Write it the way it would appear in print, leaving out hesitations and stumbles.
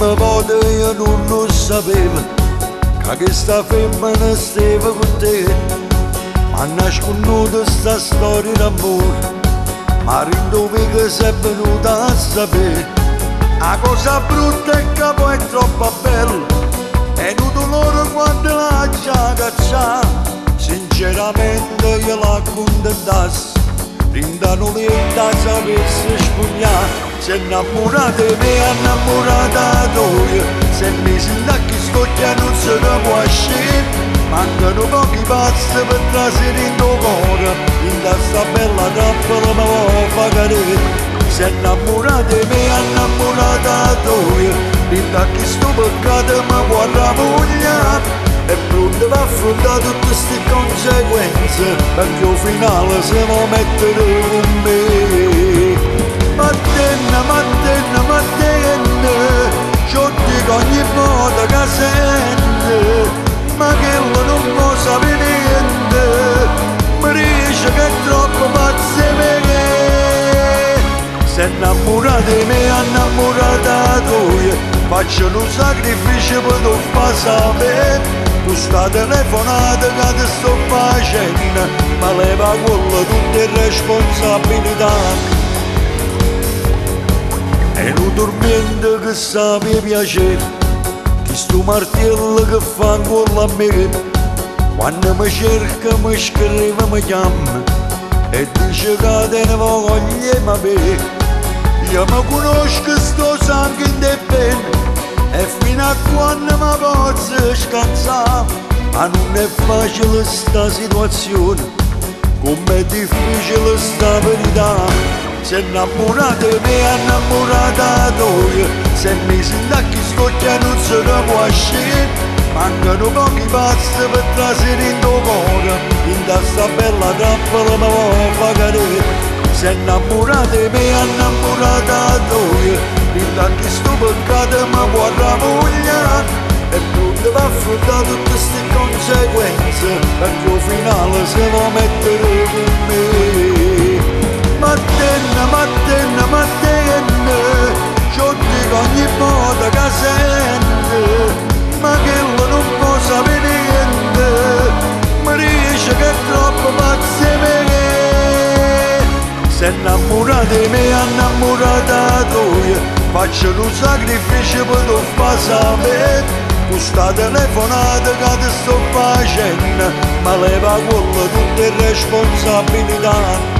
prima volta io non lo sapevo che questa femmina stava con te. Ma nasconduto sta storia d'amore, ma dove che sei venuta a sapere. La cosa brutta è che poi è troppo bella, è un dolore quando la già caccia. Sinceramente io la contentassi, rindano lenta sapesse spugnare. Se innamorata di me, innamorata tua, se mi sento che sto già non se ne può uscire. Mancano pochi passi per trasire in tuo cuore, in questa bella trappola mi vuoi far cadere. Se innamorata di me, innamorata tua, rindà che sto peccato mi vuoi ramogliare. È pronto per affrontare tutte queste conseguenze, perché al finale se lo mettere con me. Mattina, mattina, mattina, io dico ogni volta che sente, ma che non può sapere niente, mi dice che è troppo pazza per me. Se innamorata di me, innamorata tua, faccio un sacrificio per non far sapere. Tu sta telefonata che ti sto facendo, ma leva quella tutte le responsabilità. È un dormiente che sa mi piacere, che sto martello che fa ancora a me. Quando mi cerca, mi scrive, mi chiama e dice che te ne voglio ma bene. Io mi conosco, sto sangue in te bene, e fino a quando mi posso scansare. Ma non è facile sta situazione, com'è difficile sta verità. Se innamorata di me, innamorata tua, se mi sento che sto già non se ne può uscire. Mancano pochi passi per trasire in tuo cuore, in questa bella trappola mi vuoi far cadere. Se innamorata di me, innamorata tua, rindà che sto peccato mi vuoi ramogliare. È pronto per affrontare tutte queste conseguenze, perché al finale se lo mettere con me. Mattina, mattina, mattina, io dico ogni volta che sente, ma che non può sapere niente, mi dice che è troppo pazza per me. Se innamorata di me, innamorata tua, faccio un sacrificio per non far sapere. Tu sta telefonata che ti sto facendo, ma leva quella tutte le responsabilità.